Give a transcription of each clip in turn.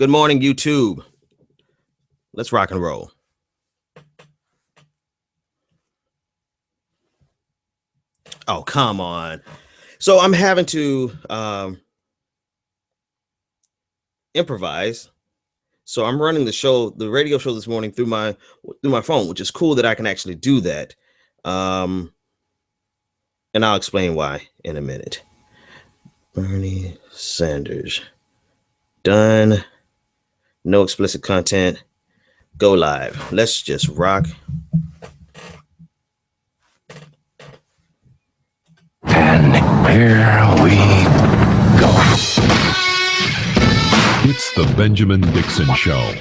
Good morning, YouTube. Let's rock and roll. Oh, come on. So I'm having to improvise. So I'm running the radio show this morning through my phone, which is cool that I can actually do that. And I'll explain why in a minute. Bernie Sanders. Done. No explicit content. Go live. Let's just rock. And here we go. It's the Benjamin Dixon Show.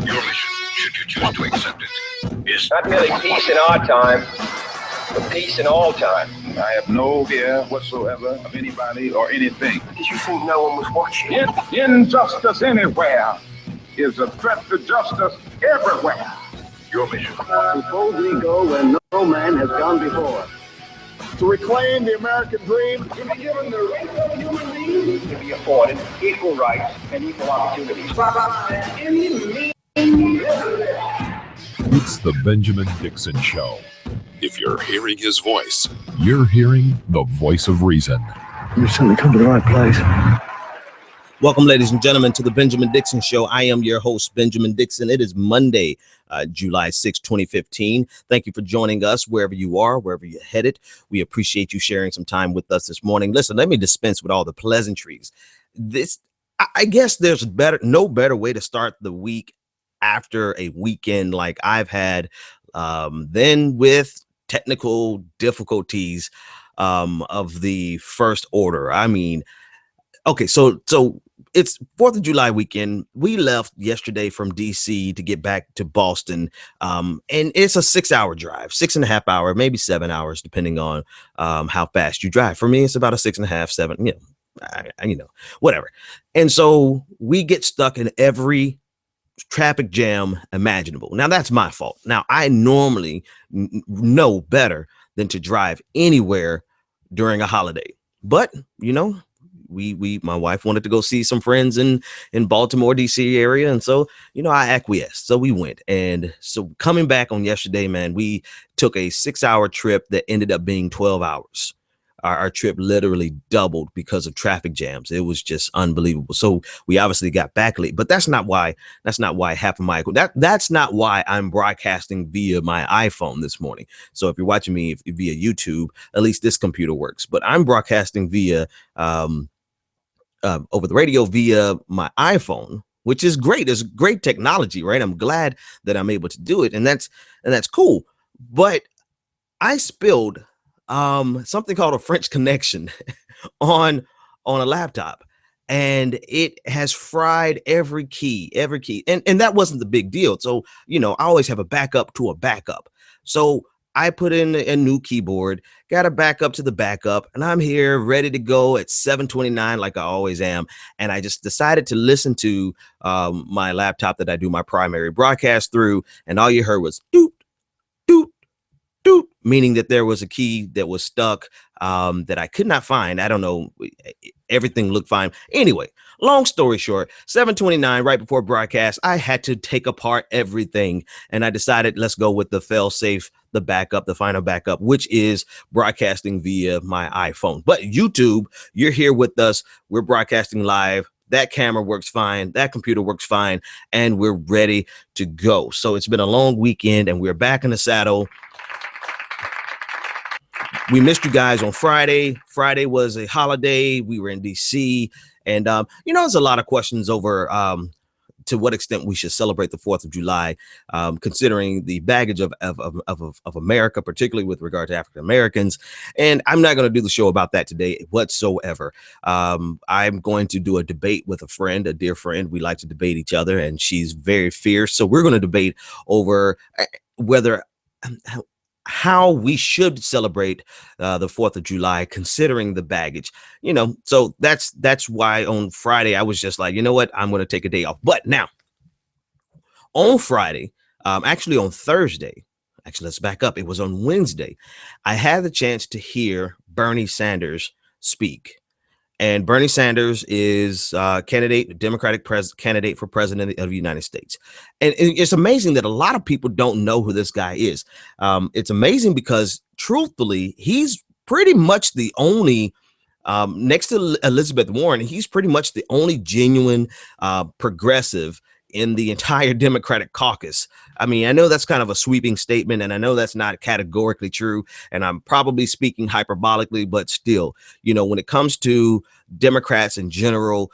Your mission, should you choose to accept it, is not merely peace in our time, but peace in all time. I have no fear whatsoever of anybody or anything. Did you think no one was watching? Injustice anywhere is a threat to justice everywhere. Your mission. Suppose we go where no man has gone before. To reclaim the American dream. To be given the right of human beings to be afforded equal rights and equal opportunities. It's the Benjamin Dixon Show. If you're hearing his voice, you're hearing the voice of reason. You've certainly come to the right place. Welcome, ladies and gentlemen, to the Benjamin Dixon Show. I am your host, Benjamin Dixon. It is Monday, July 6, 2015. Thank you for joining us wherever you are, wherever you're headed. We appreciate you sharing some time with us this morning. Listen, let me dispense with all the pleasantries. I guess there's no better way to start the week after a weekend like I've had than with technical difficulties of the first order. I mean, okay, so it's 4th of July weekend. We left yesterday from DC to get back to Boston. And it's a 6-hour drive, 6.5 hours, maybe 7 hours, depending on how fast you drive. For me, it's about a 6.5, 7, whatever. And so we get stuck in every traffic jam imaginable. Now that's my fault. Now I normally know better than to drive anywhere during a holiday, but my wife wanted to go see some friends in Baltimore, DC area. And so, I acquiesced. So we went. And so coming back on yesterday, man, we took a 6-hour trip that ended up being 12 hours. Our trip literally doubled because of traffic jams. It was just unbelievable. So we obviously got back late, but that's not why half of that's not why I'm broadcasting via my iPhone this morning. So if you're watching me via YouTube, at least this computer works, but I'm broadcasting via, over the radio via my iPhone, which is great. It's great technology, right? I'm glad that I'm able to do it. And that's cool. But I spilled something called a French connection on a laptop, and it has fried every key. And that wasn't the big deal. So, I always have a backup to a backup. So I put in a new keyboard, got a backup to the backup, and I'm here ready to go at 7:29 like I always am. And I just decided to listen to my laptop that I do my primary broadcast through, and all you heard was doot, doot, doot, meaning that there was a key that was stuck that I could not find. I don't know. Everything looked fine. Anyway, long story short, 7:29, right before broadcast, I had to take apart everything. And I decided, let's go with the fail safe, the backup, the final backup, which is broadcasting via my iPhone. But YouTube, you're here with us. We're broadcasting live. That camera works fine. That computer works fine. And we're ready to go. So it's been a long weekend and we're back in the saddle. We missed you guys on Friday. Friday was a holiday. We were in DC, and there's a lot of questions over to what extent we should celebrate the 4th of July, considering the baggage of America, particularly with regard to African Americans. And I'm not going to do the show about that today whatsoever. I'm going to do a debate with a friend, a dear friend. We like to debate each other, and she's very fierce. So we're going to debate over whether how we should celebrate the 4th of July, considering the baggage, so that's why on Friday, I was just like, you know what, I'm going to take a day off. But now on Friday, actually on Thursday, let's back up. It was on Wednesday. I had the chance to hear Bernie Sanders speak. And Bernie Sanders is Democratic candidate for president of the United States. And it's amazing that a lot of people don't know who this guy is. It's amazing because, truthfully, he's pretty much the only, next to Elizabeth Warren, he's pretty much the only genuine progressive in the entire Democratic caucus. I mean, I know that's kind of a sweeping statement, and I know that's not categorically true, and I'm probably speaking hyperbolically, but still, when it comes to Democrats in general,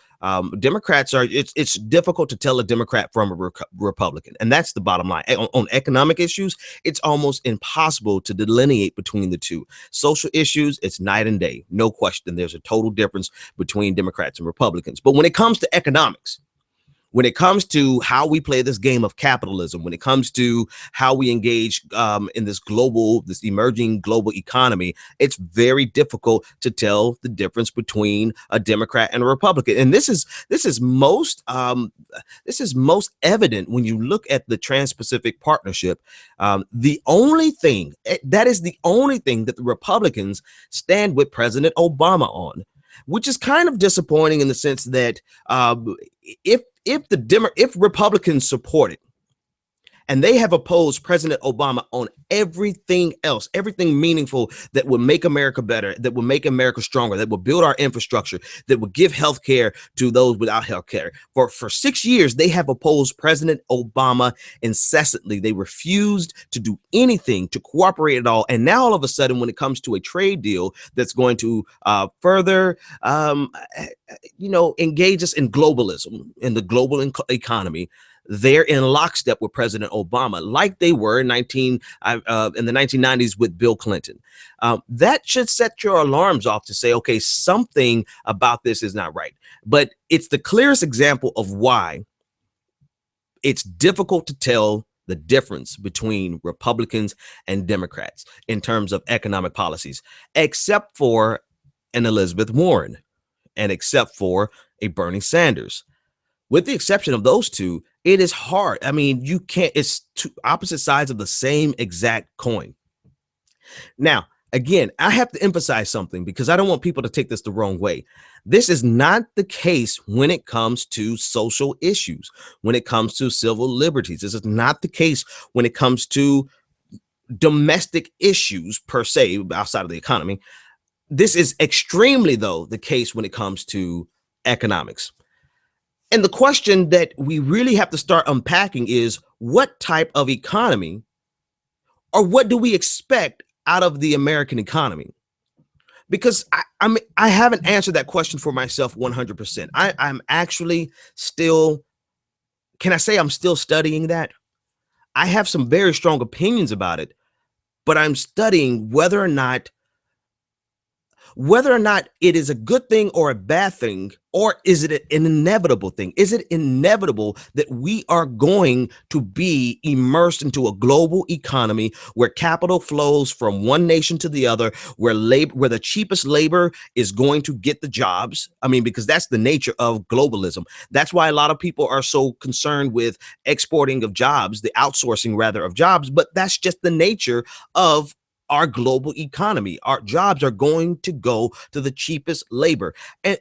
Democrats it's difficult to tell a Democrat from a Republican, and that's the bottom line. On economic issues, it's almost impossible to delineate between the two. Social issues, it's night and day, no question. There's a total difference between Democrats and Republicans. But when it comes to economics, when it comes to how we play this game of capitalism, when it comes to how we engage in this emerging global economy, it's very difficult to tell the difference between a Democrat and a Republican. And this is most evident when you look at the Trans-Pacific Partnership. The only thing that the Republicans stand with President Obama on, which is kind of disappointing in the sense that if Republicans support it, and they have opposed President Obama on everything else, everything meaningful that would make America better, that would make America stronger, that would build our infrastructure, that would give health care to those without health care. For 6 years, they have opposed President Obama incessantly. They refused to do anything to cooperate at all. And now all of a sudden, when it comes to a trade deal that's going to further engage us in globalism, in the global economy, they're in lockstep with President Obama, like they were in the 1990s with Bill Clinton. That should set your alarms off to say, okay, something about this is not right. But it's the clearest example of why it's difficult to tell the difference between Republicans and Democrats in terms of economic policies, except for an Elizabeth Warren and except for a Bernie Sanders. With the exception of those two, it is hard. I mean, you can't, it's two opposite sides of the same exact coin. Now, again, I have to emphasize something because I don't want people to take this the wrong way. This is not the case when it comes to social issues, when it comes to civil liberties. This is not the case when it comes to domestic issues per se, outside of the economy. This is extremely, though, the case when it comes to economics. And the question that we really have to start unpacking is, what type of economy, or what do we expect out of the American economy? Because I haven't answered that question for myself 100%. I'm actually still, can I say I'm still studying that? I have some very strong opinions about it, but I'm studying whether or not it is a good thing or a bad thing, or is it an inevitable thing? Is it inevitable that we are going to be immersed into a global economy where capital flows from one nation to the other, where the cheapest labor is going to get the jobs? I mean, because that's the nature of globalism. That's why a lot of people are so concerned with exporting of jobs, the outsourcing rather of jobs, but that's just the nature of our global economy. Our jobs are going to go to the cheapest labor. And,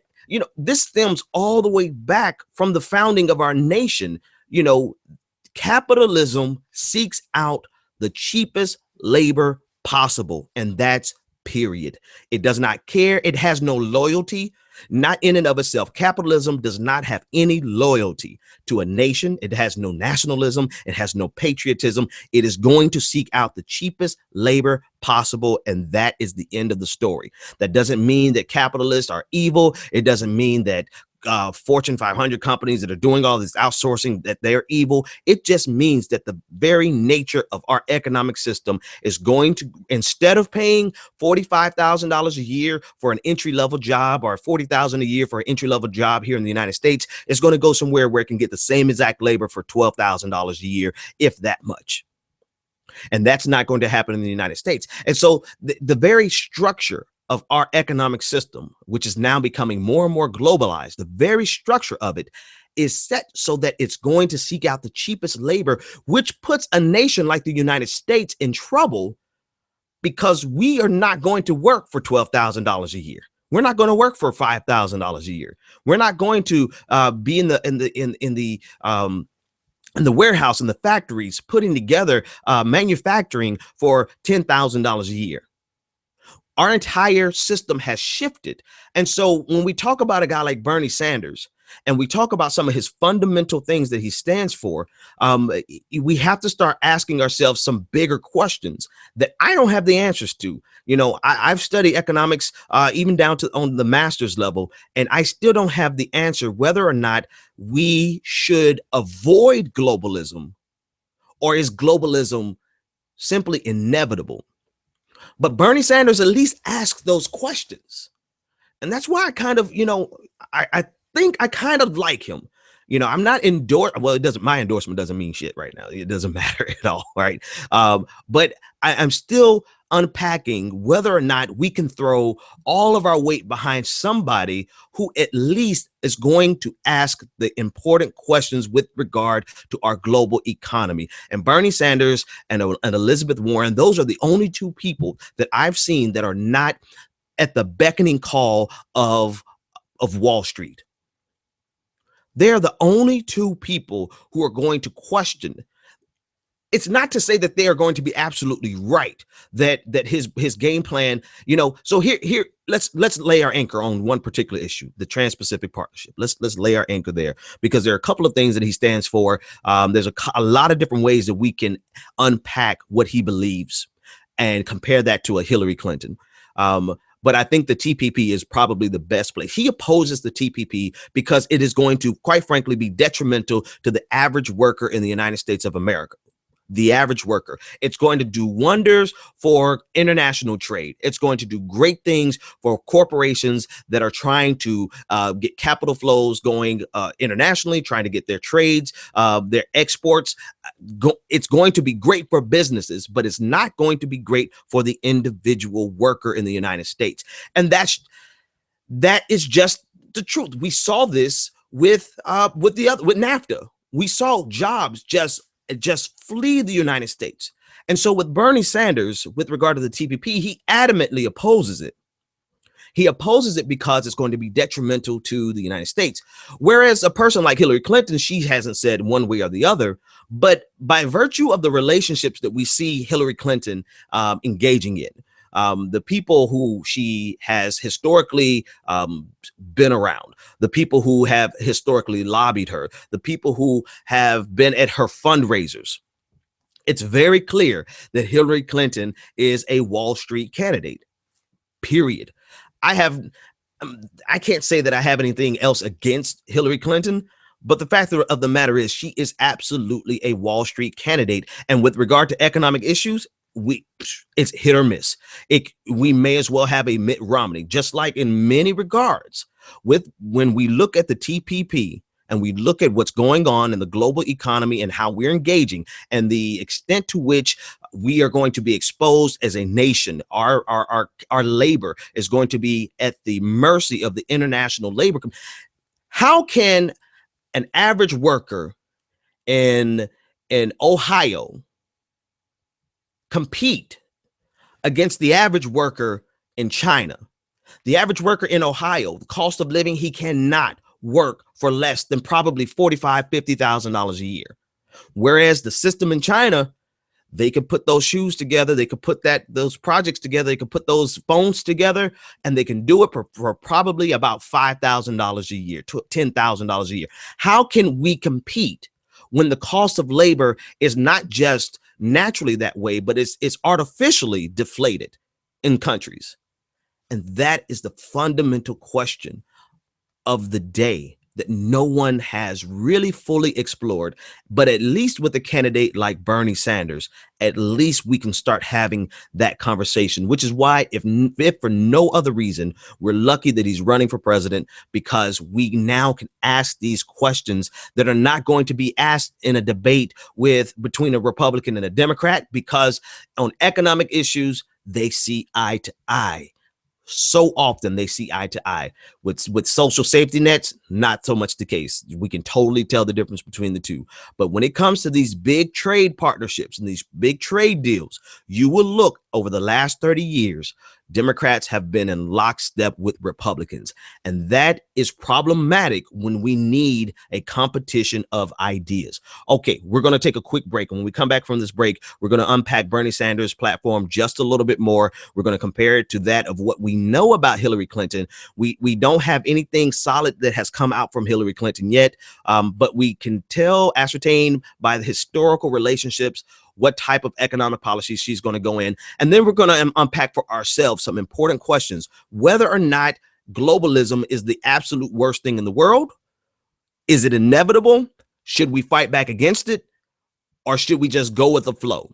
this stems all the way back from the founding of our nation. Capitalism seeks out the cheapest labor possible, and that's period. It does not care. It has no loyalty, not in and of itself. Capitalism does not have any loyalty to a nation. It has no nationalism. It has no patriotism. It is going to seek out the cheapest labor possible, and that is the end of the story. That doesn't mean that capitalists are evil. It doesn't mean that Fortune 500 companies that are doing all this outsourcing, that they're evil. It just means that the very nature of our economic system is going to, instead of paying $45,000 a year for an entry-level job, or $40,000 a year for an entry-level job here in the United States, it's going to go somewhere where it can get the same exact labor for $12,000 a year, if that much. And that's not going to happen in the United States. And so the very structure of our economic system, which is now becoming more and more globalized, the very structure of it is set so that it's going to seek out the cheapest labor, which puts a nation like the United States in trouble, because we are not going to work for $12,000 a year. We're not going to work for $5,000 a year. We're not going to be in the warehouse, in the factories, putting together manufacturing for $10,000 a year. Our entire system has shifted. And so when we talk about a guy like Bernie Sanders, and we talk about some of his fundamental things that he stands for, we have to start asking ourselves some bigger questions that I don't have the answers to. You know, I've studied economics even down to on the master's level, and I still don't have the answer whether or not we should avoid globalism, or is globalism simply inevitable? But Bernie Sanders at least asks those questions. And that's why I kind of, I think I kind of like him. You know, I'm not well, my endorsement doesn't mean shit right now. It doesn't matter at all, right? But I'm still unpacking whether or not we can throw all of our weight behind somebody who at least is going to ask the important questions with regard to our global economy. And Bernie Sanders and Elizabeth Warren, those are the only two people that I've seen that are not at the beckoning call of Wall Street. They're the only two people who are going to question. It's not to say that they are going to be absolutely right, that his game plan, so here let's lay our anchor on one particular issue, the Trans-Pacific Partnership. Let's lay our anchor there, because there are a couple of things that he stands for. There's a lot of different ways that we can unpack what he believes and compare that to a Hillary Clinton. But I think the TPP is probably the best place. He opposes the TPP because it is going to, quite frankly, be detrimental to the average worker in the United States of America. The average worker. It's going to do wonders for international trade. It's going to do great things for corporations that are trying to get capital flows going internationally, trying to get their trades, their exports. It's going to be great for businesses, but it's not going to be great for the individual worker in the United States. And that is just the truth. We saw this with NAFTA. We saw jobs just flee the United States. And so with Bernie Sanders, with regard to the TPP, he adamantly opposes it. He opposes it because it's going to be detrimental to the United States. Whereas a person like Hillary Clinton, she hasn't said one way or the other, but by virtue of the relationships that we see Hillary Clinton engaging in, the people who she has historically been around, the people who have historically lobbied her, the people who have been at her fundraisers, it's very clear that Hillary Clinton is a Wall Street candidate, period. I can't say that I have anything else against Hillary Clinton, but the fact of the matter is she is absolutely a Wall Street candidate. And with regard to economic issues, it's hit or miss. We may as well have a Mitt Romney, just like in many regards when we look at the TPP and we look at what's going on in the global economy and how we're engaging and the extent to which we are going to be exposed as a nation. Our labor is going to be at the mercy of the international labor. How can an average worker in Ohio compete against the average worker in China? The average worker in Ohio, the cost of living, he cannot work for less than probably $45,000, $50,000 a year. Whereas the system in China, they could put those shoes together, they could put those projects together, they could put those phones together, and they can do it for probably about $5,000 a year, to $10,000 a year. How can we compete when the cost of labor is not just naturally that way, but it's artificially deflated in countries? And that is the fundamental question of the day that no one has really fully explored. But at least with a candidate like Bernie Sanders, at least we can start having that conversation, which is why, if for no other reason, we're lucky that he's running for president, because we now can ask these questions that are not going to be asked in a debate between a Republican and a Democrat, because on economic issues, they see eye to eye. So often they see eye to eye. With social safety nets, not so much the case. We can totally tell the difference between the two. But when it comes to these big trade partnerships and these big trade deals, you will look over the last 30 years, Democrats have been in lockstep with Republicans. And that is problematic when we need a competition of ideas. Okay, we're going to take a quick break. And when we come back from this break, we're going to unpack Bernie Sanders' platform just a little bit more. We're going to compare it to that of what we know about Hillary Clinton. We don't have anything solid that has come out from Hillary Clinton yet, but we can ascertain by the historical relationships what type of economic policies she's going to go in. And then we're going to unpack for ourselves some important questions, whether or not globalism is the absolute worst thing in the world. Is it inevitable? Should we fight back against it? Or should we just go with the flow?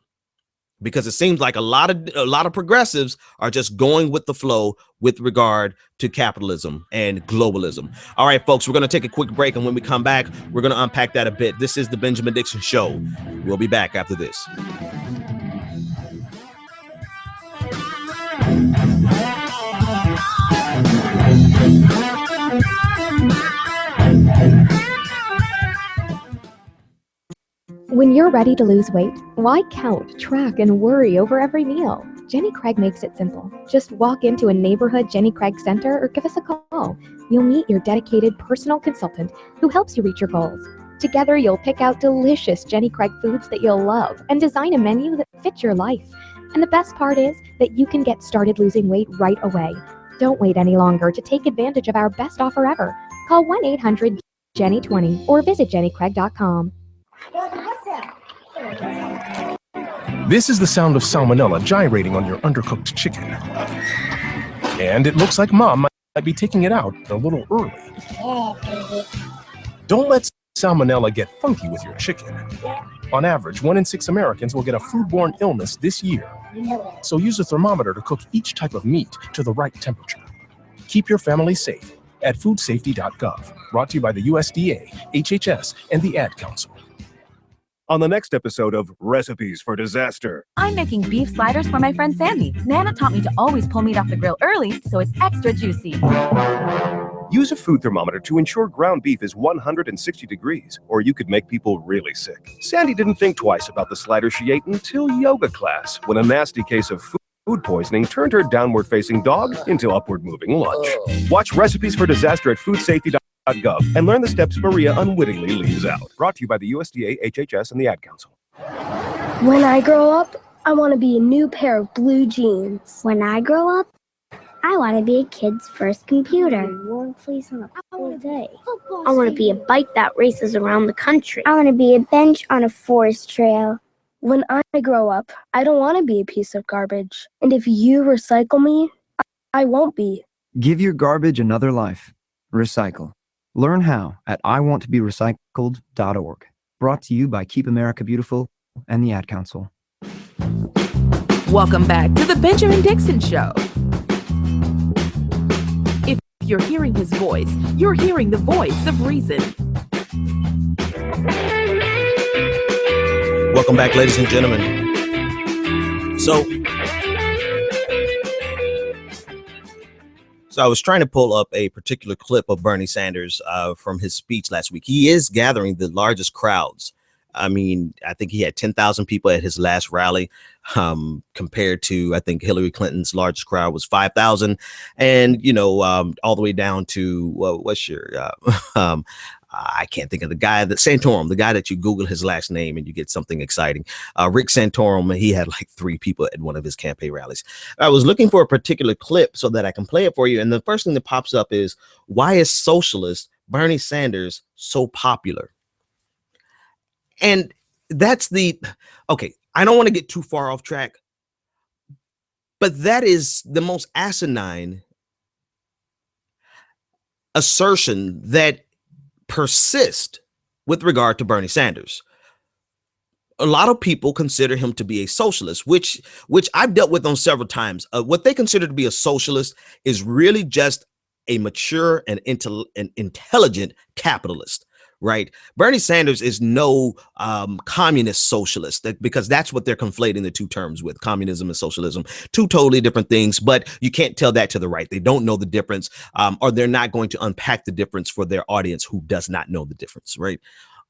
Because it seems like a lot of progressives are just going with the flow with regard to capitalism and globalism. All right, folks, we're going to take a quick break. And when we come back, we're going to unpack that a bit. This is the Benjamin Dixon Show. We'll be back after this. When you're ready to lose weight, why count, track, and worry over every meal? Jenny Craig makes it simple. Just walk into a neighborhood Jenny Craig center or give us a call. You'll meet your dedicated personal consultant who helps you reach your goals. Together, you'll pick out delicious Jenny Craig foods that you'll love and design a menu that fits your life. And the best part is that you can get started losing weight right away. Don't wait any longer to take advantage of our best offer ever. Call 1-800-JENNY20 or visit jennycraig.com. This is the sound of salmonella gyrating on your undercooked chicken. And it looks like Mom might be taking it out a little early. Don't let salmonella get funky with your chicken. On average, 1 in 6 Americans will get a foodborne illness this year. So use a thermometer to cook each type of meat to the right temperature. Keep your family safe at foodsafety.gov. Brought to you by the USDA, HHS, and the Ad Council. On the next episode of Recipes for Disaster. I'm making beef sliders for my friend Sandy. Nana taught me to always pull meat off the grill early so it's extra juicy. Use a food thermometer to ensure ground beef is 160 degrees, or you could make people really sick. Sandy didn't think twice about the slider she ate until yoga class, when a nasty case of food poisoning turned her downward-facing dog into upward-moving lunch. Watch Recipes for Disaster at foodsafety.gov and learn the steps Maria unwittingly leaves out. Brought to you by the USDA, HHS, and the Ad Council. When I grow up, I want to be a new pair of blue jeans. When I grow up, I want to be a kid's first computer. Warm fleece on a cold day. I want to be a bike that races around the country. I want to be a bench on a forest trail. When I grow up, I don't want to be a piece of garbage. And if you recycle me, I won't be. Give your garbage another life. Recycle. Learn how at iwanttoberecycled.org. Brought to you by Keep America Beautiful and the Ad Council. Welcome back to the Benjamin Dixon Show. If you're hearing his voice, you're hearing the voice of reason. Welcome back, ladies and gentlemen. So I was trying to pull up a particular clip of Bernie Sanders from his speech last week. He is gathering the largest crowds. I mean, I think he had 10,000 people at his last rally, compared to, I think Hillary Clinton's largest crowd was 5,000. And, you know, all the way down to, what's your, I can't think of the guy that Santorum, the guy that you Google his last name and you get something exciting. Rick Santorum, he had like 3 people at one of his campaign rallies. I was looking for a particular clip so that I can play it for you. And the first thing that pops up is, why is socialist Bernie Sanders so popular? And that's okay, I don't want to get too far off track, but that is the most asinine assertion that persist with regard to Bernie Sanders. A lot of people consider him to be a socialist, which I've dealt with on several times. What they consider to be a socialist is really just a mature and intelligent capitalist, right? Bernie Sanders is no communist socialist, because that's what they're conflating the two terms with, communism and socialism, two totally different things. But you can't tell that to the right. They don't know the difference, or they're not going to unpack the difference for their audience who does not know the difference, right?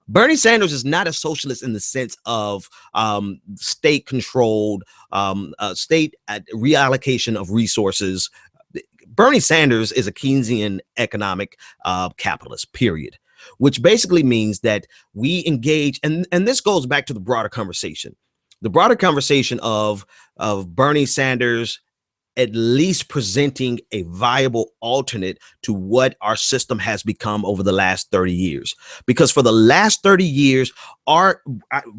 Bernie Sanders is not a socialist in the sense of state-controlled, state reallocation of resources. Bernie Sanders is a Keynesian economic capitalist, period, which basically means that we engage, and this goes back to the broader conversation of Bernie Sanders at least presenting a viable alternate to what our system has become over the last 30 years. Because for the last 30 years,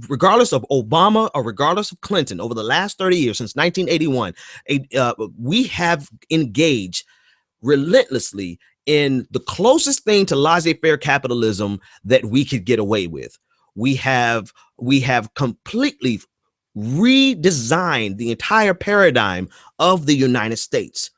regardless of Obama or regardless of Clinton, over the last 30 years, since 1981, we have engaged relentlessly in the closest thing to laissez-faire capitalism that we could get away with. We have completely redesigned the entire paradigm of the United States.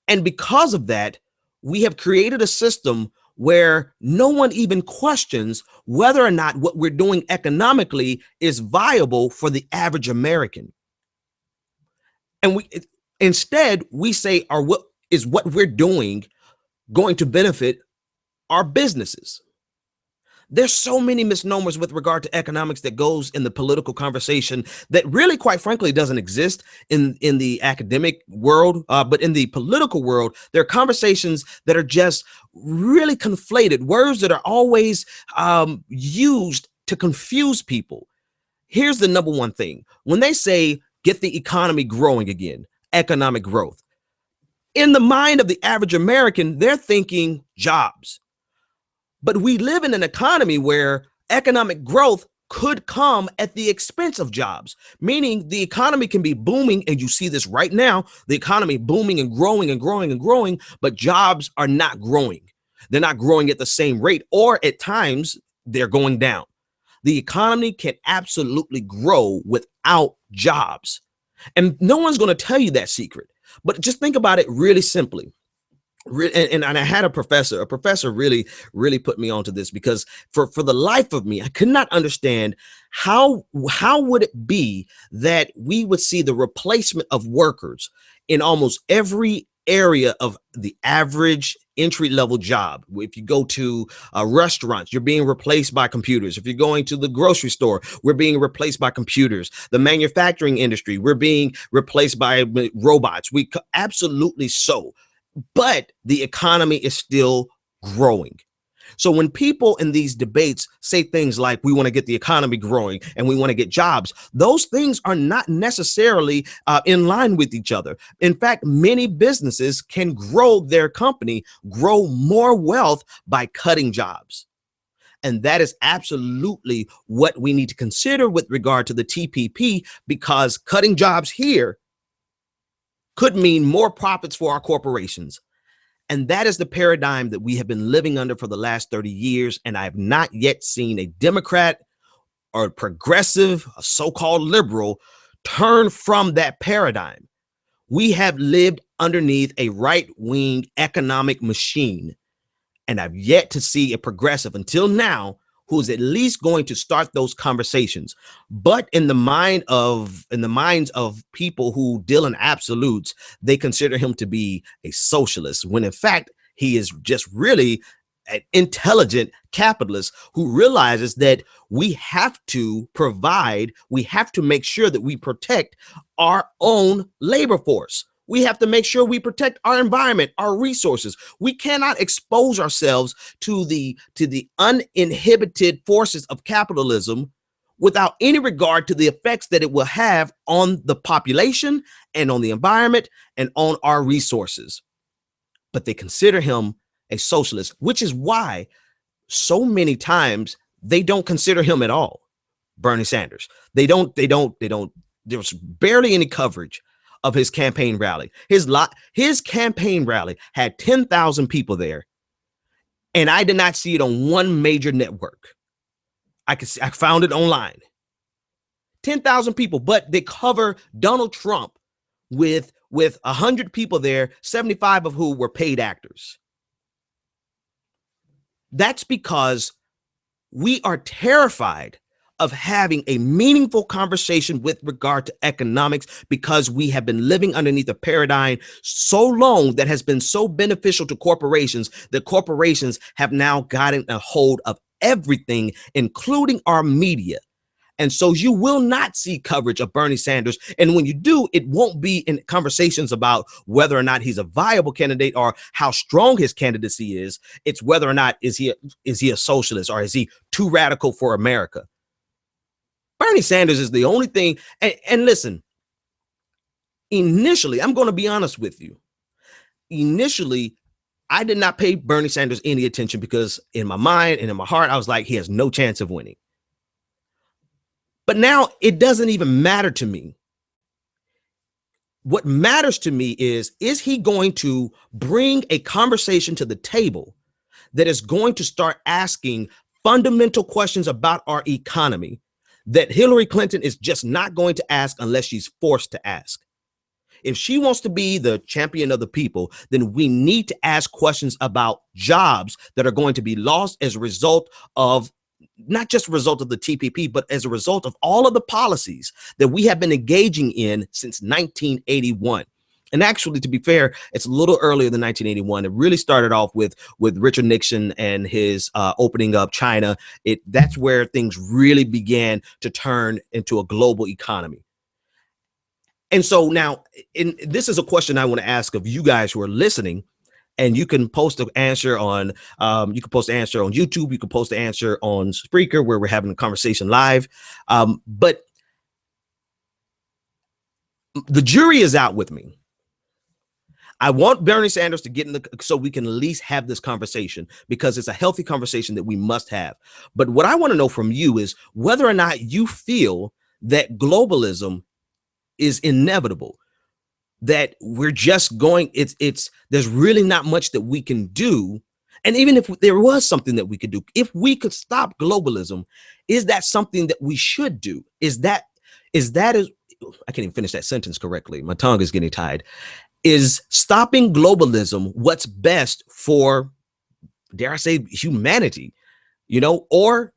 And because of that, we have created a system where no one even questions whether or not what we're doing economically is viable for the average American. And instead we say, what we're doing going to benefit our businesses? There's so many misnomers with regard to economics that goes in the political conversation that really, quite frankly, doesn't exist in the academic world, but in the political world, there are conversations that are just really conflated, words that are always used to confuse people. Here's the number one thing. When they say, get the economy growing again, economic growth, in the mind of the average American, they're thinking jobs. But we live in an economy where economic growth could come at the expense of jobs, meaning the economy can be booming. And you see this right now, the economy booming and growing and growing and growing, but jobs are not growing. They're not growing at the same rate, or at times they're going down. The economy can absolutely grow without jobs. And no one's going to tell you that secret, but just think about it really simply. And I had a professor really put me onto this, because for the life of me, I could not understand how would it be that we would see the replacement of workers in almost every area of the average entry-level job. If you go to restaurants, you're being replaced by computers. If you're going to the grocery store, we're being replaced by computers. The manufacturing industry, we're being replaced by robots. Absolutely so. But the economy is still growing. So when people in these debates say things like, we want to get the economy growing and we want to get jobs, those things are not necessarily in line with each other. In fact, many businesses can grow their company, grow more wealth by cutting jobs. And that is absolutely what we need to consider with regard to the TPP, because cutting jobs here could mean more profits for our corporations. And that is the paradigm that we have been living under for the last 30 years. And I have not yet seen a Democrat or a progressive, a so-called liberal, turn from that paradigm. We have lived underneath a right-wing economic machine. And I've yet to see a progressive until now who is at least going to start those conversations. But in the minds of people who deal in absolutes, they consider him to be a socialist, when in fact he is just really an intelligent capitalist who realizes that we have to provide, we have to make sure that we protect our own labor force. We have to make sure we protect our environment, our resources. We cannot expose ourselves to the uninhibited forces of capitalism without any regard to the effects that it will have on the population and on the environment and on our resources. But they consider him a socialist, which is why so many times they don't consider him at all. Bernie Sanders. They don't, there's barely any coverage of his campaign rally. His campaign rally had 10,000 people there, and I did not see it on one major network. I found it online. 10,000 people, but they cover Donald Trump with 100 people there, 75 of who were paid actors. That's because we are terrified of having a meaningful conversation with regard to economics, because we have been living underneath a paradigm so long that has been so beneficial to corporations that corporations have now gotten a hold of everything, including our media. And so you will not see coverage of Bernie Sanders. And when you do, it won't be in conversations about whether or not he's a viable candidate or how strong his candidacy is. It's whether or not is he a socialist, or is he too radical for America? Bernie Sanders is the only thing. And listen, initially, I'm going to be honest with you. Initially, I did not pay Bernie Sanders any attention because in my mind and in my heart, I was like, he has no chance of winning. But now it doesn't even matter to me. What matters to me is he going to bring a conversation to the table that is going to start asking fundamental questions about our economy that Hillary Clinton is just not going to ask unless she's forced to ask? If she wants to be the champion of the people, then we need to ask questions about jobs that are going to be lost as a result of not just a result of the TPP, but as a result of all of the policies that we have been engaging in since 1981. And actually, to be fair, it's a little earlier than 1981. It really started off with Richard Nixon and his opening up China. That's where things really began to turn into a global economy. And so now, this is a question I want to ask of you guys who are listening. And you can post an answer on YouTube. You can post an answer on Spreaker, where we're having a conversation live. But the jury is out with me. I want Bernie Sanders to get in so we can at least have this conversation, because it's a healthy conversation that we must have. But what I want to know from you is whether or not you feel that globalism is inevitable. That we're just going, there's really not much that we can do. And even if there was something that we could do, if we could stop globalism, is that something that we should do? I can't even finish that sentence correctly. My tongue is getting tied. Is stopping globalism what's best for, dare I say, humanity, or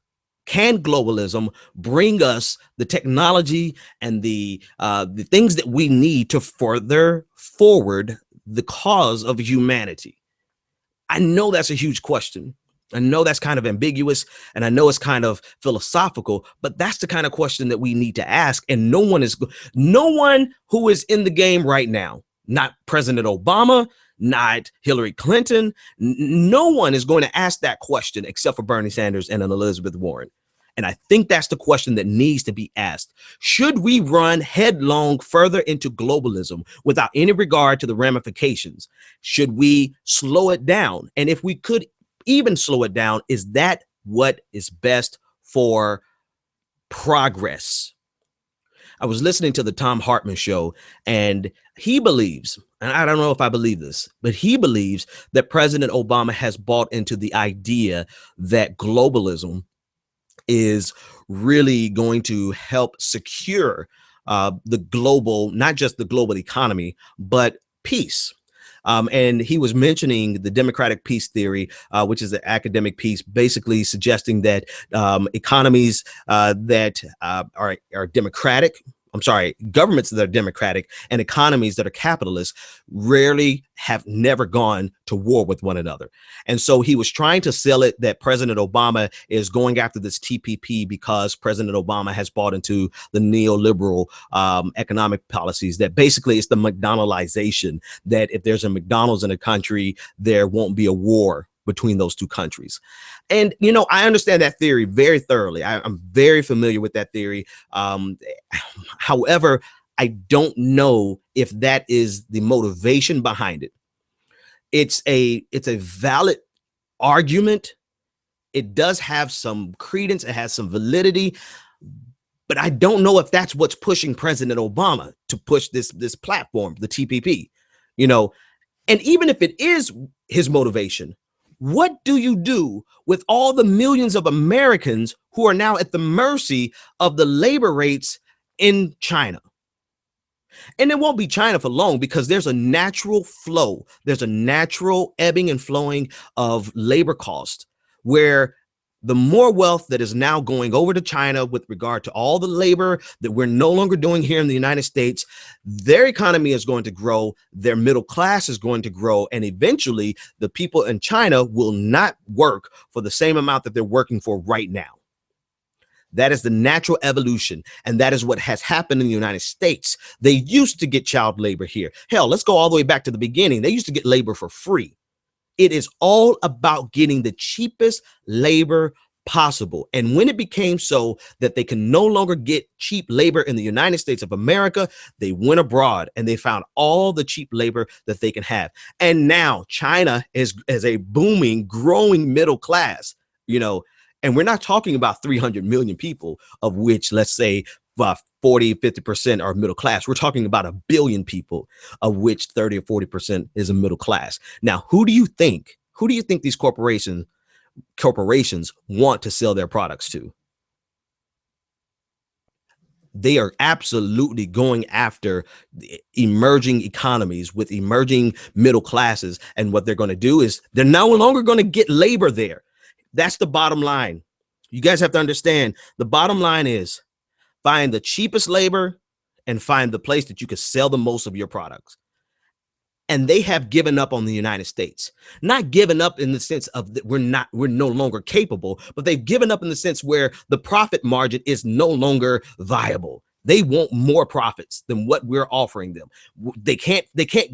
can globalism bring us the technology and the things that we need to further forward the cause of humanity? I know that's a huge question. I know that's kind of ambiguous, and I know it's kind of philosophical, but that's the kind of question that we need to ask. And no one who is in the game right now, not President Obama, not Hillary Clinton, no one is going to ask that question except for Bernie Sanders and Elizabeth Warren. And I think that's the question that needs to be asked. Should we run headlong further into globalism without any regard to the ramifications? Should we slow it down? And if we could even slow it down, is that what is best for progress? I was listening to the Tom Hartman show, and he believes, and I don't know if I believe this, but he believes that President Obama has bought into the idea that globalism is really going to help secure the global, not just the global economy, but peace. And he was mentioning the democratic peace theory, which is an academic piece, basically suggesting that economies that are democratic, governments that are democratic and economies that are capitalist rarely have never gone to war with one another. And so he was trying to sell it that President Obama is going after this TPP because President Obama has bought into the neoliberal economic policies, that basically it's the McDonaldization, that if there's a McDonald's in a country, there won't be a war between those two countries. And, I understand that theory very thoroughly. I'm very familiar with that theory. However, I don't know if that is the motivation behind it. It's a valid argument. It does have some credence. It has some validity. But I don't know if that's what's pushing President Obama to push this platform, the TPP, and even if it is his motivation, what do you do with all the millions of Americans who are now at the mercy of the labor rates in China? And it won't be China for long, because there's a natural flow. There's a natural ebbing and flowing of labor cost, where the more wealth that is now going over to China with regard to all the labor that we're no longer doing here in the United States, their economy is going to grow, their middle class is going to grow, and eventually the people in China will not work for the same amount that they're working for right now. That is the natural evolution, and that is what has happened in the United States. They used to get child labor here. Hell, let's go all the way back to the beginning. They used to get labor for free. It is all about getting the cheapest labor possible. And when it became so that they can no longer get cheap labor in the United States of America, they went abroad and they found all the cheap labor that they can have. And now China is a booming, growing middle class, you know, and we're not talking about 300 million people, of which, let's say, 40-50% are middle class. We're talking about 1 billion people, of which 30 or 40% is a middle class. Now, who do you think these corporations want to sell their products to? They are absolutely going after the emerging economies with emerging middle classes. And what they're going to do is they're no longer going to get labor there. That's the bottom line. You guys have to understand, the bottom line is find the cheapest labor and find the place that you can sell the most of your products. And they have given up on the United States. Not given up in the sense of that we're no longer capable, but they've given up in the sense where the profit margin is no longer viable. They want more profits than what we're offering them. They can't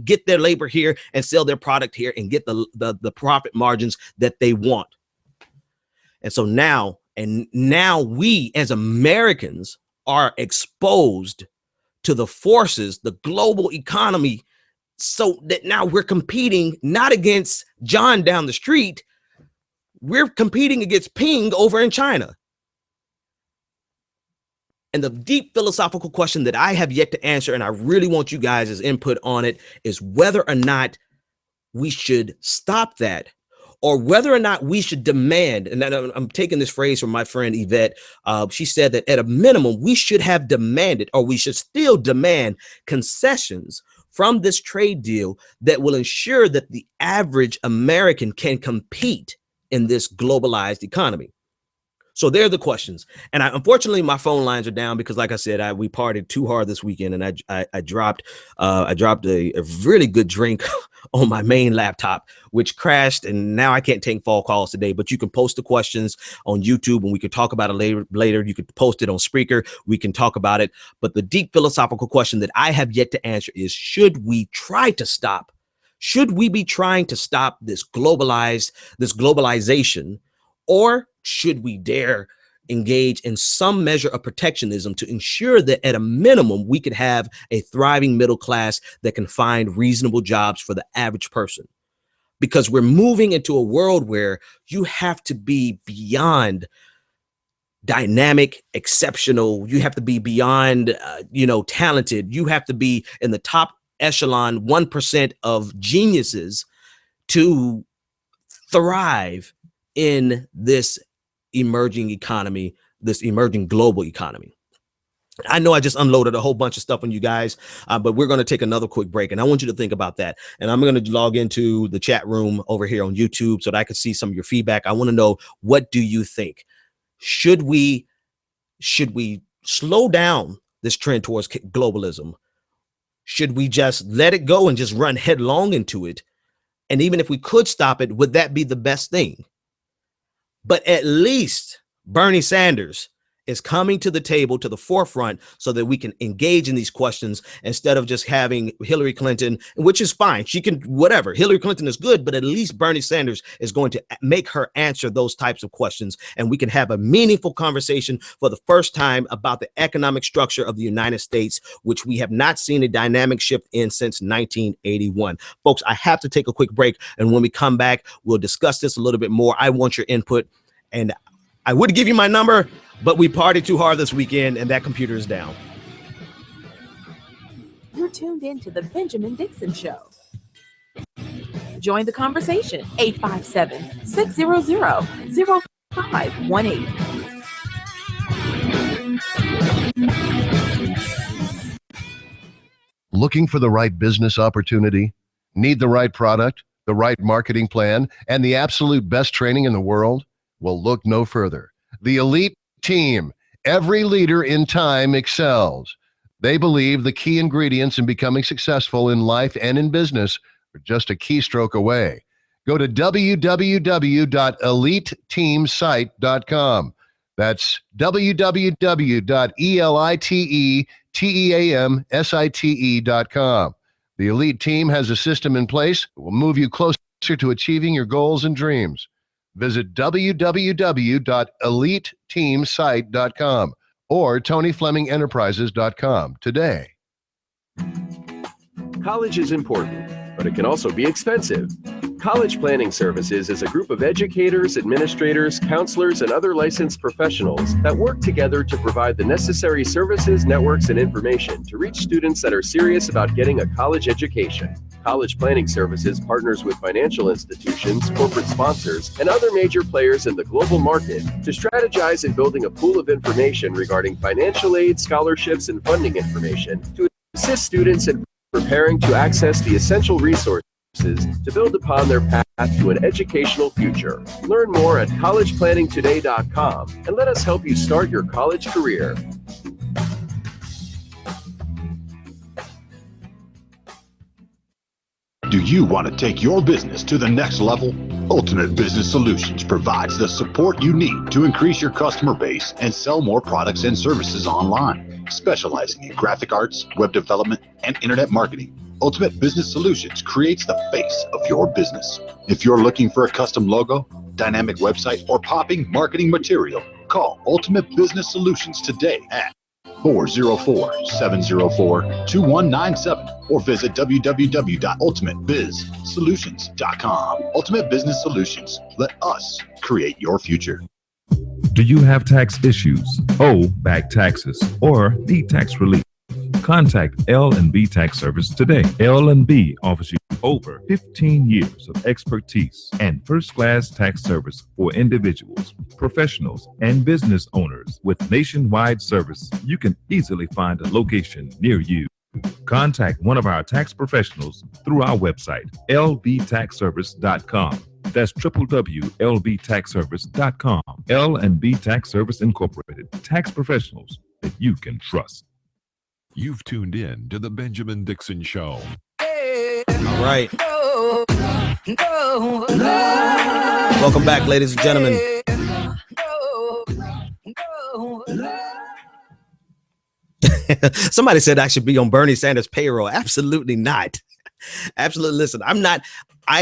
get their labor here and sell their product here and get the profit margins that they want. And so now we as Americans are exposed to the forces, the global economy, so that now we're competing not against John down the street, we're competing against Ping over in China. And the deep philosophical question that I have yet to answer, and I really want you guys' input on it, is whether or not we should stop that, or whether or not we should demand, and I'm taking this phrase from my friend Yvette, she said that at a minimum, we should have demanded, or we should still demand concessions from this trade deal that will ensure that the average American can compete in this globalized economy. So there are the questions. And unfortunately, my phone lines are down because, like I said, we partied too hard this weekend, and I dropped a really good drink on my main laptop, which crashed, and now I can't take phone calls today. But you can post the questions on YouTube, and we can talk about it later. You could post it on Spreaker. We can talk about it. But the deep philosophical question that I have yet to answer is: should we try to stop? Should we be trying to stop this globalization? Or should we dare engage in some measure of protectionism to ensure that at a minimum we could have a thriving middle class that can find reasonable jobs for the average person? Because we're moving into a world where you have to be beyond dynamic, exceptional. You have to be beyond, talented. You have to be in the top echelon 1% of geniuses to thrive in this emerging economy, this emerging global economy. I know I just unloaded a whole bunch of stuff on you guys, but we're going to take another quick break, and I want you to think about that. And I'm going to log into the chat room over here on YouTube so that I can see some of your feedback. I want to know, what do you think? Should we slow down this trend towards globalism? Should we just let it go and just run headlong into it? And even if we could stop it, would that be the best thing? But at least Bernie Sanders is coming to the table, to the forefront, so that we can engage in these questions instead of just having Hillary Clinton, which is fine. She can, whatever. Hillary Clinton is good, but at least Bernie Sanders is going to make her answer those types of questions. And we can have a meaningful conversation for the first time about the economic structure of the United States, which we have not seen a dynamic shift in since 1981. Folks, I have to take a quick break. And when we come back, we'll discuss this a little bit more. I want your input. And I would give you my number, but we partied too hard this weekend and that computer is down. You're tuned in to the Benjamin Dixon Show. Join the conversation, 857-600-0518. Looking for the right business opportunity? Need the right product, the right marketing plan, and the absolute best training in the world? Well, look no further. The elite team. Every leader in time excels. They believe the key ingredients in becoming successful in life and in business are just a keystroke away. Go to www.eliteteamsite.com. That's www.eliteteamsite.com. The elite team has a system in place that will move you closer to achieving your goals and dreams. Visit www.eliteteamsite.com or TonyFlemingEnterprises.com today. College is important, but it can also be expensive. College Planning Services is a group of educators, administrators, counselors, and other licensed professionals that work together to provide the necessary services, networks, and information to reach students that are serious about getting a college education. College Planning Services partners with financial institutions, corporate sponsors, and other major players in the global market to strategize in building a pool of information regarding financial aid, scholarships, and funding information to assist students in preparing to access the essential resources to build upon their path to an educational future. Learn more at collegeplanningtoday.com and let us help you start your college career. Do you want to take your business to the next level? Ultimate Business Solutions provides the support you need to increase your customer base and sell more products and services online. Specializing in graphic arts, web development, and internet marketing, Ultimate Business Solutions creates the face of your business. If you're looking for a custom logo, dynamic website, or popping marketing material, call Ultimate Business Solutions today at 404-704-2197 or visit www.ultimatebizsolutions.com. Ultimate Business Solutions. Let us create your future. Do you have tax issues, owe back taxes, or need tax relief? Contact L&B Tax Service today. L&B offers you over 15 years of expertise and first-class tax service for individuals, professionals, and business owners. With nationwide service, you can easily find a location near you. Contact one of our tax professionals through our website, lbtaxservice.com. That's www.lbtaxservice.com. L&B Tax Service Incorporated. Tax professionals that you can trust. You've tuned in to the Benjamin Dixon Show. All right. Welcome back, ladies and gentlemen. Somebody said I should be on Bernie Sanders' payroll. Absolutely not. Absolutely. Listen, I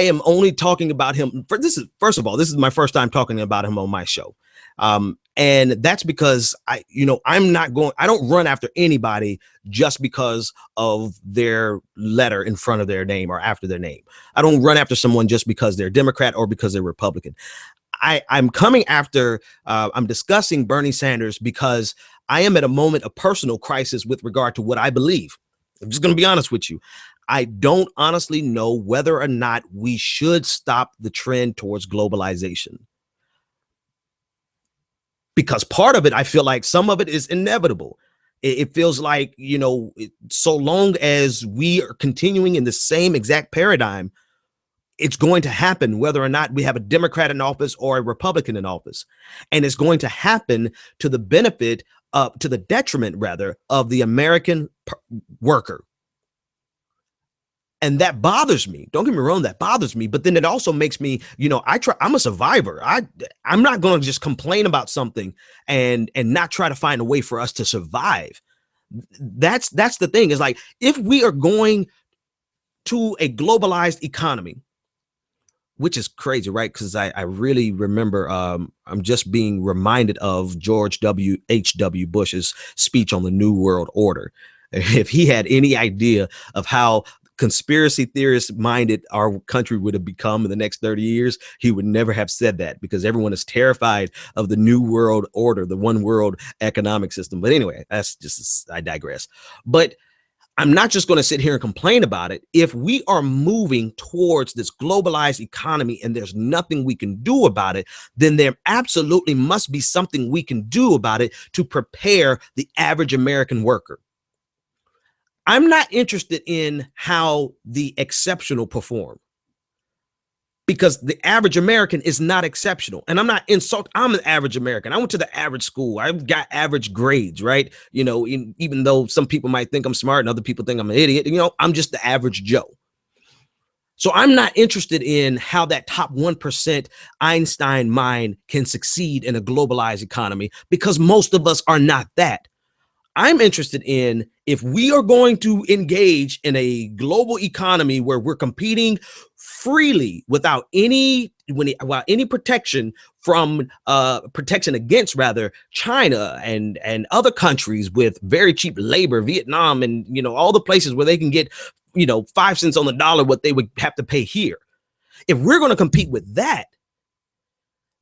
am only talking about him. First of all, this is my first time talking about him on my show. And that's because I don't run after anybody just because of their letter in front of their name or after their name. I don't run after someone just because they're Democrat or because they're Republican. I'm discussing Bernie Sanders because I am at a moment of personal crisis with regard to what I believe. I'm just going to be honest with you. I don't honestly know whether or not we should stop the trend towards globalization. Because part of it, I feel like some of it is inevitable. It feels like, so long as we are continuing in the same exact paradigm, it's going to happen whether or not we have a Democrat in office or a Republican in office. And it's going to happen to the benefit to the detriment, rather, of the American worker. And that bothers me. Don't get me wrong, that bothers me. But then it also makes me, I'm a survivor. I'm not going to just complain about something and not try to find a way for us to survive. That's the thing. Is like, if we are going to a globalized economy, which is crazy, right? Because I really remember I'm just being reminded of George H.W. Bush's speech on the New World Order. If he had any idea of how conspiracy theorist minded our country would have become in the next 30 years, he would never have said that, because everyone is terrified of the New World Order, the one world economic system. But anyway, I digress. But I'm not just going to sit here and complain about it. If we are moving towards this globalized economy and there's nothing we can do about it, then there absolutely must be something we can do about it to prepare the average American worker. I'm not interested in how the exceptional perform, because the average American is not exceptional. And I'm not insulting. I'm an average American. I went to the average school. I've got average grades, right? You know, even though some people might think I'm smart and other people think I'm an idiot, you know, I'm just the average Joe. So I'm not interested in how that top 1% Einstein mind can succeed in a globalized economy, because most of us are not that. I'm interested in, if we are going to engage in a global economy where we're competing freely without any protection from protection against rather China and other countries with very cheap labor, Vietnam, and you know, all the places where they can get, you know, 5 cents on the dollar what they would have to pay here. If we're going to compete with that,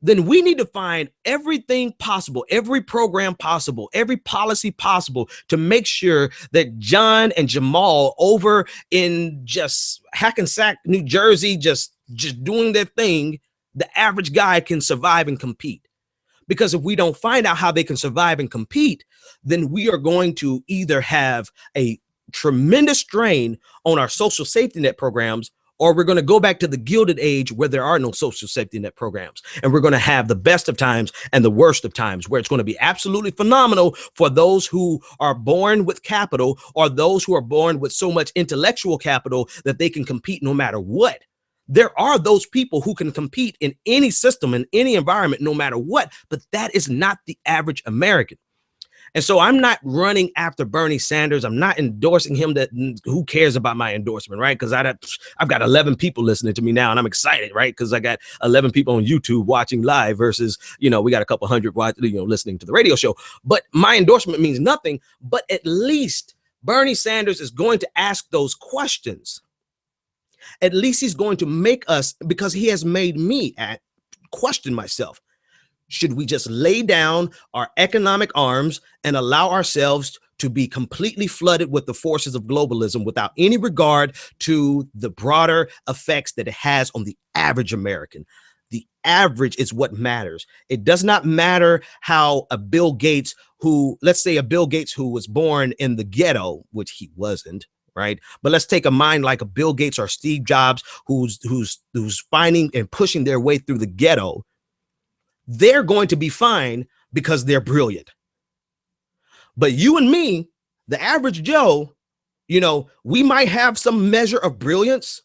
then we need to find everything possible, every program possible, every policy possible to make sure that John and Jamal over in just Hackensack, New Jersey, just doing their thing, the average guy can survive and compete. Because if we don't find out how they can survive and compete, then we are going to either have a tremendous strain on our social safety net programs, or we're going to go back to the Gilded Age where there are no social safety net programs. And we're going to have the best of times and the worst of times, where it's going to be absolutely phenomenal for those who are born with capital, or those who are born with so much intellectual capital that they can compete no matter what. There are those people who can compete in any system, in any environment, no matter what, but that is not the average American. And so I'm not running after Bernie Sanders. I'm not endorsing him. That who cares about my endorsement, right? Because I've got 11 people listening to me now, and I'm excited, right? Because I got 11 people on YouTube watching live versus, you know, we got a couple hundred, listening to the radio show. But my endorsement means nothing. But at least Bernie Sanders is going to ask those questions. At least he's going to make us, because he has made me question myself. Should we just lay down our economic arms and allow ourselves to be completely flooded with the forces of globalism without any regard to the broader effects that it has on the average American? The average is what matters. It does not matter how a Bill Gates, let's say a Bill Gates who was born in the ghetto, which he wasn't, right? But let's take a mind like a Bill Gates or Steve Jobs, who's finding and pushing their way through the ghetto. They're going to be fine because they're brilliant. But you and me, the average Joe, you know, we might have some measure of brilliance,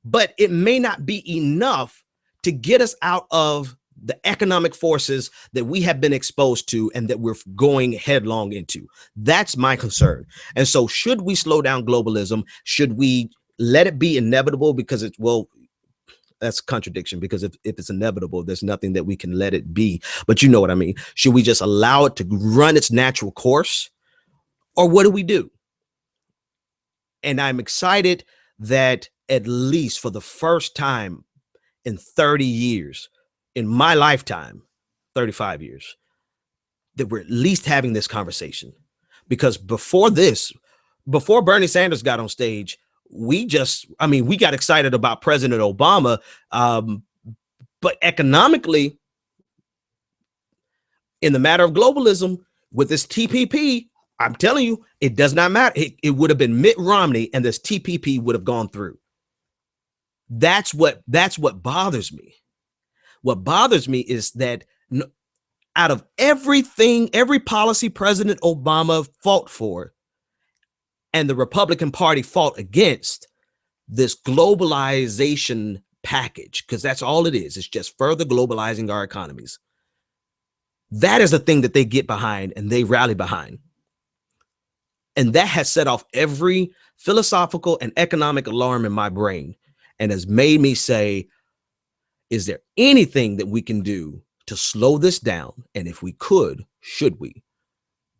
but it may not be enough to get us out of the economic forces that we have been exposed to and that we're going headlong into. That's my concern. And so should we slow down globalism? Should we let it be inevitable? Because that's a contradiction, because if it's inevitable, there's nothing that we can let it be. But you know what I mean? Should we just allow it to run its natural course? Or what do we do? And I'm excited that at least for the first time in 30 years, in my lifetime, 35 years, that we're at least having this conversation. Because before Bernie Sanders got on stage, we got excited about President Obama, but economically, in the matter of globalism, with this TPP, I'm telling you, it does not matter. It would have been Mitt Romney, and this TPP would have gone through. That's what bothers me. What bothers me is that out of everything, every policy President Obama fought for, and the Republican Party fought against, this globalization package, because that's all it is. It's just further globalizing our economies. That is the thing that they get behind and they rally behind. And that has set off every philosophical and economic alarm in my brain, and has made me say, is there anything that we can do to slow this down? And if we could, should we?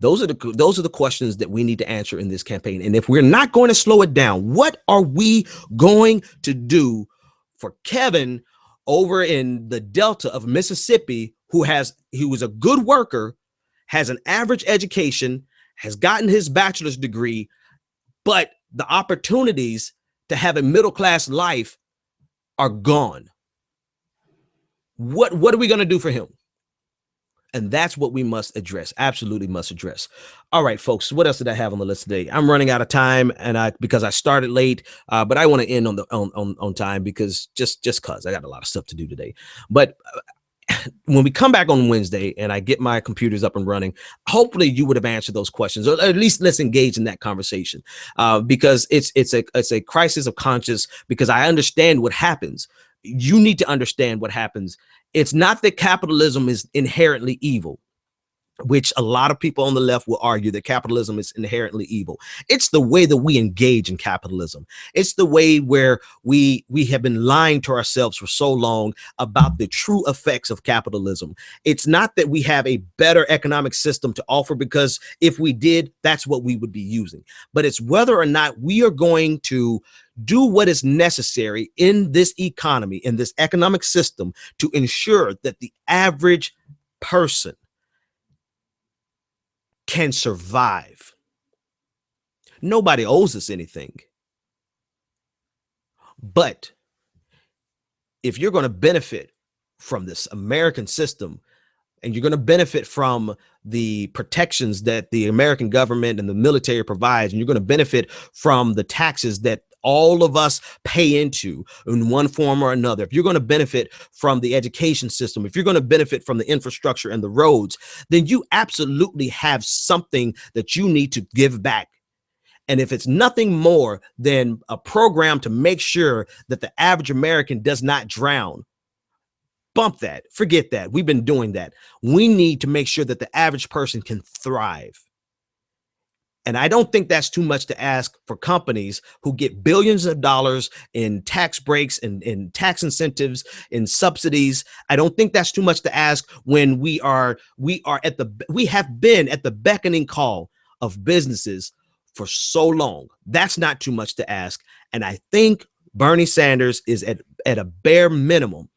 Those are the questions that we need to answer in this campaign. And if we're not going to slow it down, what are we going to do for Kevin over in the Delta of Mississippi, who was a good worker, has an average education, has gotten his bachelor's degree, but the opportunities to have a middle-class life are gone? What are we going to do for him? And that's what we must address. Absolutely must address. All right, folks. What else did I have on the list today? I'm running out of time, and because I started late, but I want to end on time because just cause I got a lot of stuff to do today. But when we come back on Wednesday and I get my computers up and running, hopefully you would have answered those questions, or at least let's engage in that conversation, because it's a crisis of conscience. Because I understand what happens. You need to understand what happens. It's not that capitalism is inherently evil, which a lot of people on the left will argue that capitalism is inherently evil. It's the way that we engage in capitalism. It's the way where we have been lying to ourselves for so long about the true effects of capitalism. It's not that we have a better economic system to offer, because if we did, that's what we would be using. But it's whether or not we are going to do what is necessary in this economy, in this economic system, to ensure that the average person can survive. Nobody owes us anything. But if you're going to benefit from this American system, and you're going to benefit from the protections that the American government and the military provides, and you're going to benefit from the taxes that all of us pay into in one form or another, if you're going to benefit from the education system, if you're going to benefit from the infrastructure and the roads, then you absolutely have something that you need to give back. And if it's nothing more than a program to make sure that the average American does not drown, bump that, forget that. We've been doing that. We need to make sure that the average person can thrive. And I don't think that's too much to ask for companies who get billions of dollars in tax breaks and in tax incentives and subsidies. I don't think that's too much to ask when we have been at the beckoning call of businesses for so long. That's not too much to ask. And I think Bernie Sanders is at a bare minimum.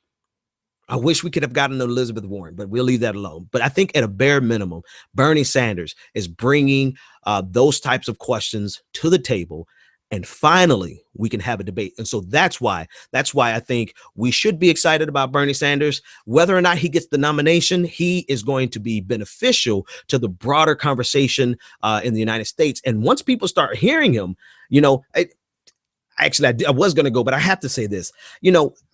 I wish we could have gotten Elizabeth Warren, but we'll leave that alone. But I think at a bare minimum, Bernie Sanders is bringing those types of questions to the table. And finally, we can have a debate. And so that's why I think we should be excited about Bernie Sanders. Whether or not he gets the nomination, he is going to be beneficial to the broader conversation in the United States. And once people start hearing him, I was going to go, but I have to say this.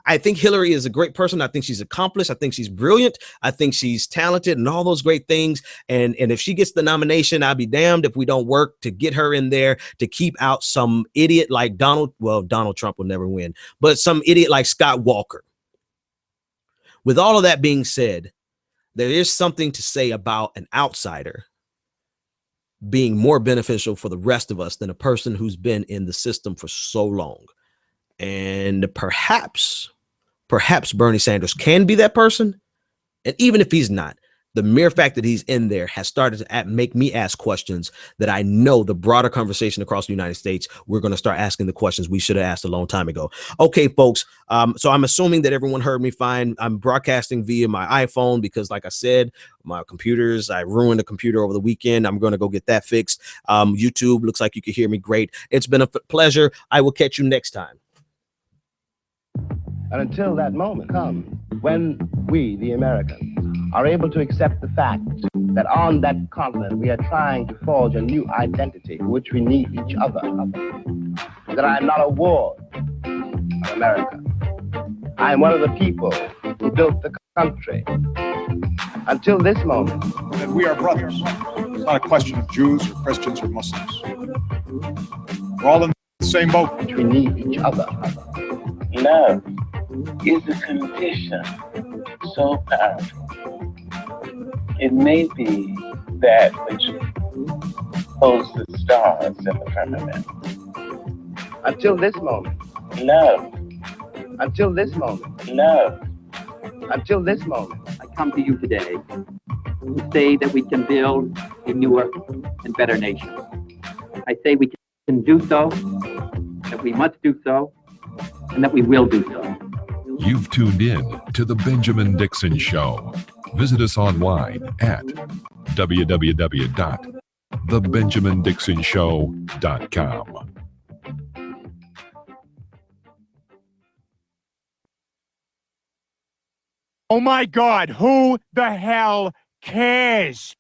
I think Hillary is a great person. I think she's accomplished. I think she's brilliant. I think she's talented and all those great things. And if she gets the nomination, I'll be damned if we don't work to get her in there to keep out some idiot like Donald Trump will never win, but some idiot like Scott Walker. With all of that being said, there is something to say about an outsider being more beneficial for the rest of us than a person who's been in the system for so long. And perhaps Bernie Sanders can be that person. And even if he's not, the mere fact that he's in there has started to make me ask questions that I know the broader conversation across the United States, we're going to start asking the questions we should have asked a long time ago. Okay, folks. So I'm assuming that everyone heard me fine. I'm broadcasting via my iPhone because, like I said, my computers, I ruined a computer over the weekend. I'm going to go get that fixed. YouTube looks like you can hear me great. It's been a pleasure. I will catch you next time. And until that moment comes, when we, the Americans, are able to accept the fact that on that continent we are trying to forge a new identity for which we need each other, that I am not a ward of America. I am one of the people who built the country. Until this moment, that we are brothers. It's not a question of Jews or Christians or Muslims. We're all in the same boat. Which we need each other. Love is a condition so powerful. It may be that which holds the stars in the firmament. Until this moment. Love. Until this moment. Love. Until this moment. I come to you today to say that we can build a newer and better nation. I say we can do so, that we must do so, and that we will do so. You've tuned in to The Benjamin Dixon Show. Visit us online at www.thebenjamindixonshow.com. Oh my God, who the hell cares